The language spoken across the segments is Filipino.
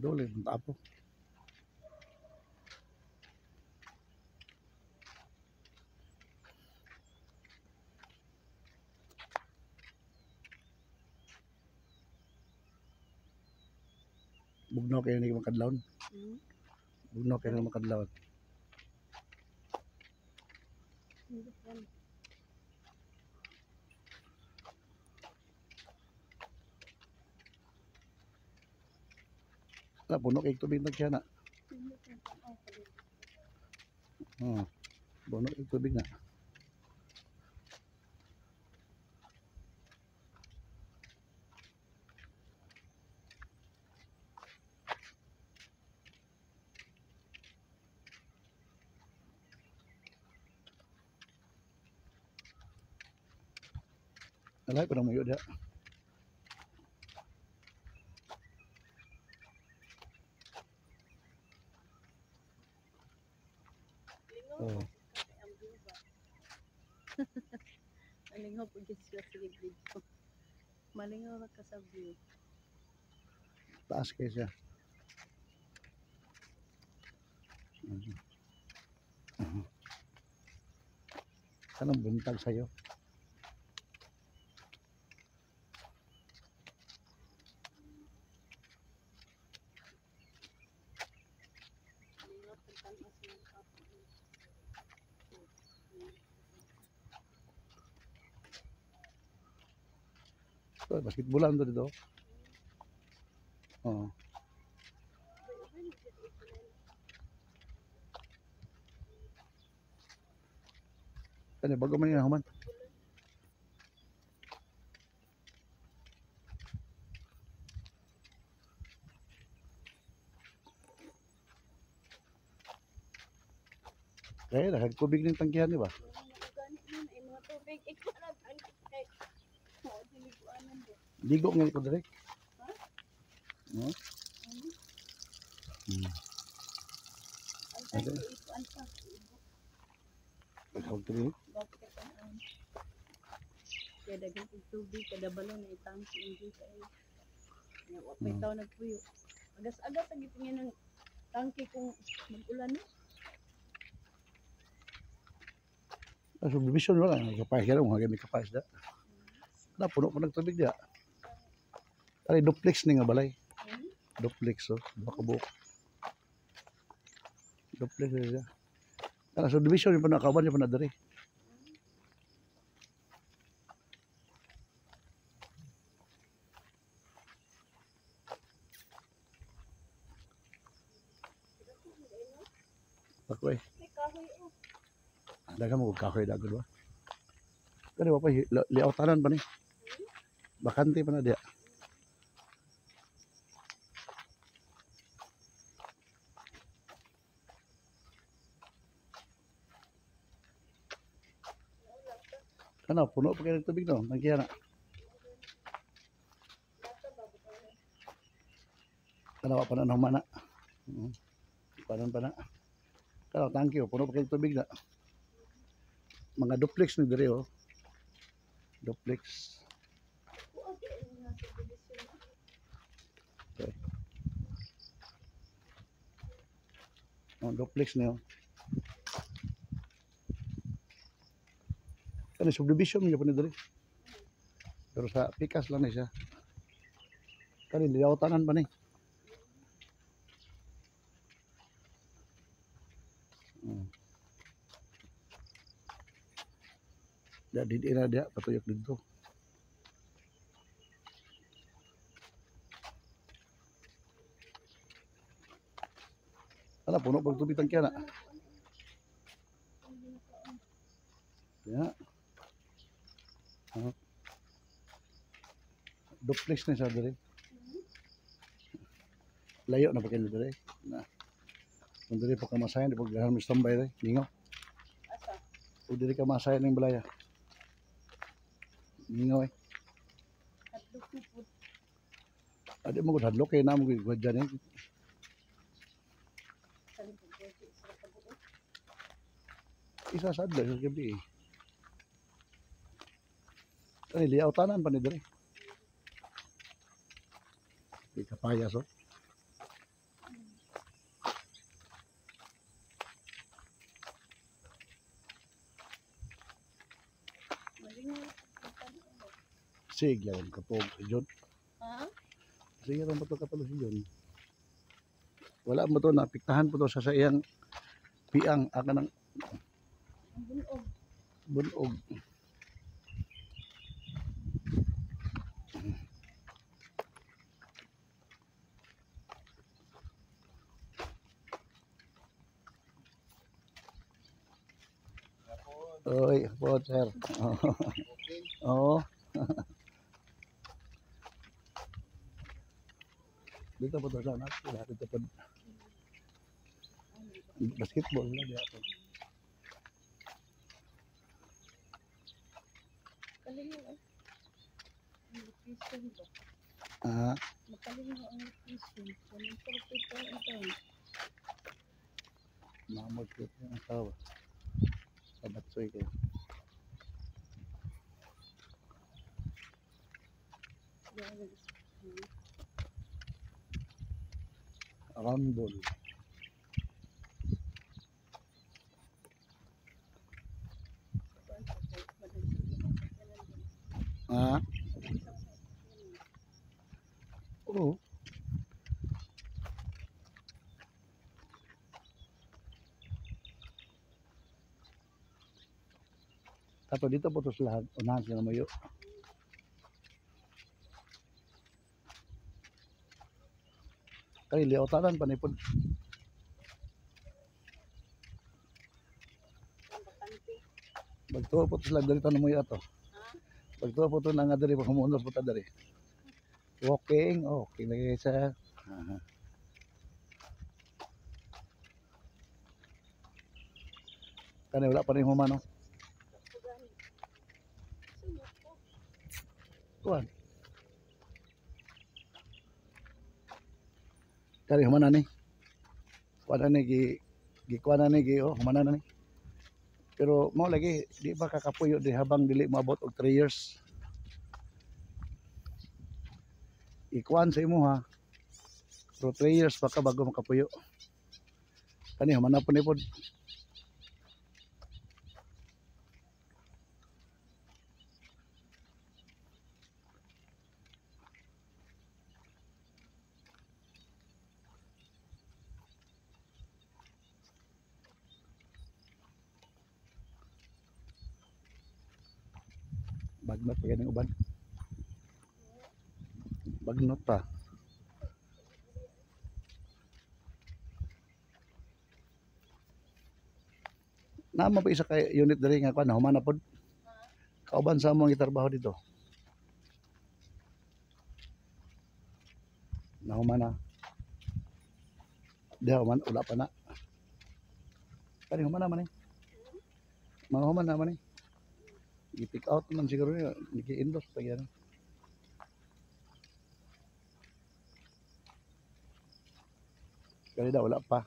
Dole, punta po. Bugnaw kayo ni makadlawon. Bugnaw kayo ni makadlawon. Wala, puno kayo tubig na siya na. Puno kayo tubig na. Alay ko na mayo dia. Oh. Malingaw po dyan sila sa video. Malingaw na ka sa view. Taas kayo siya. Kanang buntag sa'yo. So, basketballan to dito. Oh. Kani bago man yung human. Kaya nagtubig ng tangkihan, di ba? Ligo nga ito direct. No? Okay. Pagkakagtubig. Kaya dagang tubig, kada balon na itangki hindi kayo. May tao nagpuyo. Agas-agas ang itingin ng tangki kung mag-ulan na. Subdivision wala, kapayas ka rin, mga gamit kapayas da. Wala, puno pa nagtubig da. Tari, duplex ni nga balay. Duplex, so, baka buok. Duplex na siya. Kaya subdivision yung panakaban yung panadari. Ako eh. Daga mo kahoy dago ba? Kani pa liautanan pa ni. Bakante pa na dia. Kana puno pa kay tubig no, nagya na. Kana pa na humana. Panon pa na. Kana thank you, puno pa kay tubig na. Mga duplex ni dire oh. Duplex. Okay. Oh, duplex niyo. Kani subdivision niyo pa ni dire. Pero sa pikas lang ni siya. Kani liautanan pa ni. Di na dia patuyok dito. Ala puno pag tubig tangkihan na. Ya. Duplex na siya dire. Layo na pa kayo dire. Na. Kung dire pa kamasayan, di pa gahan mo standby dire. Ningaw. Asa? Kung dire ka masayan ng balaya. Ningaw eh. Hadlok na po. Adi mo gud hadlok kay na mo gud dyan eh. Saling pagkakit sa kabuo. Isa sa adlaw sa gabi eh. Kani liautanan pa ni dire. Di kapayas oh. Kalinga. Sige lang katog si John. Ha? Sige lang katog si John. Wala mo to napiktahan po to sa iyang piang aka ng Ang bunog. bunog. Oy, po sir. Oo. Dito po to sa anak. Dito po. Basketball na di ako. Kalinga. Ang location ba? Ah, Makalinga ang location. Anong perfect ang ito? mamot ko yung asawa. Sa batsoy kayo. Rambol. Ah, oo. Kato dito po to sa lahat. Unahan sila mayo. Kaya liotanan pa nipod. Bagtuwa po to sila dali tanong mo ato. Bagtuwa po to na nga dali pa humunod po ta dali. Walking, okay lagi sa. Aha. Kani wala pa rin humano. Kuan. Kani humana ni. Kuan ni gi kuan ni gi humana na ni. Pero mo lagi di ba kakapuyo di habang dili maabot og 3 years. Ikuan sa imo ha. Pero 3 years pa ka bago makapuyo. Kani humana po ni pod. Bagnot pa ganing uban. Bagnot pa. Nama pa isa ka unit diri nga kuan humana pod. Kauban sa among gitrabaho dito. Nahumana. Diha human wala pa na. Kani humana man ni. Mga humana man ni. I-pick out man siguro yun. Niki-endorse pa yan. Kaya daw wala pa.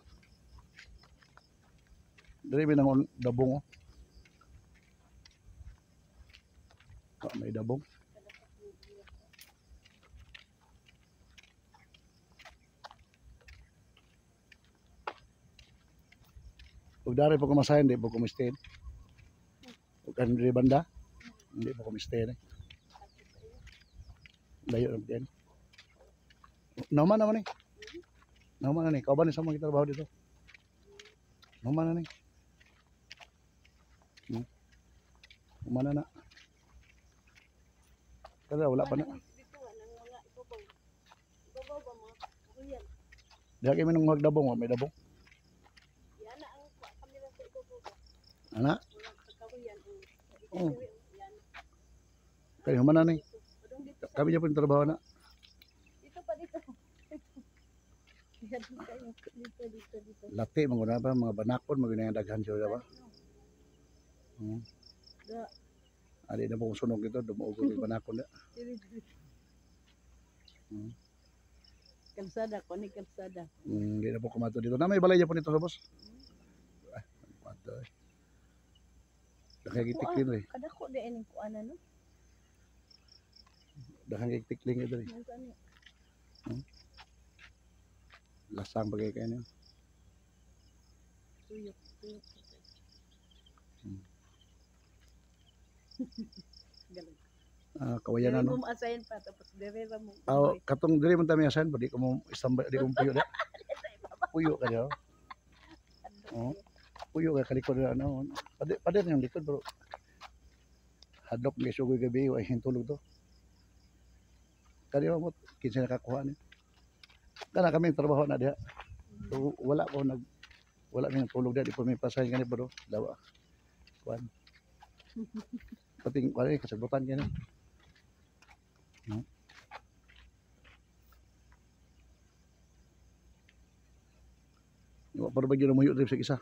Dari binangon dabong. May dabong. Ug dari po kumasahin, di po kumistein. Ug kan diri banda, hindi po kumistein. Layo na din. Naman naman eh. Naman na ni. Kauban ni sa mga trabaho dito. Naman na ni. Naman na. Kaya wala pa na. Diha kami nung magdabong, may dabong. Ana? Oh. Kaya humana ni. Kami niya po yung trabaho na. Dito pa dito. Dito. Lati, mga pa, mga banakon, mga daghan siya ba? Adi na po kung sunog ito, dumuog yung banakon na. Kalsada, koni kalsada. Hindi na po kumato dito. Na may balay niya po nito sa boss. Kumato eh. Dakhang itikling rin. Kadako di ini kuana no. Dakhang itikling ito rin. Lasang bagay kayo niyo. Tuyok. kawayan Dili no. mo ma-assign pa tapos dire ra mo. Katong diri man tami asan, di ko mo istambay, di ko mo puyo da. Puyo ka diyo. Oo. Puyo ka kalikod na ano. Pader yung likod bro. Hadlok may sugoy gabi ay hintulog to. Kani mo kinsa nakakuha ni. Kana kami trabaho na diha. So, wala may tulog diha, di po may pasahin kani bro. Dawa. Kuan. Pating wala kasagutan kani. Wa para ba gyud mo yun sa isa.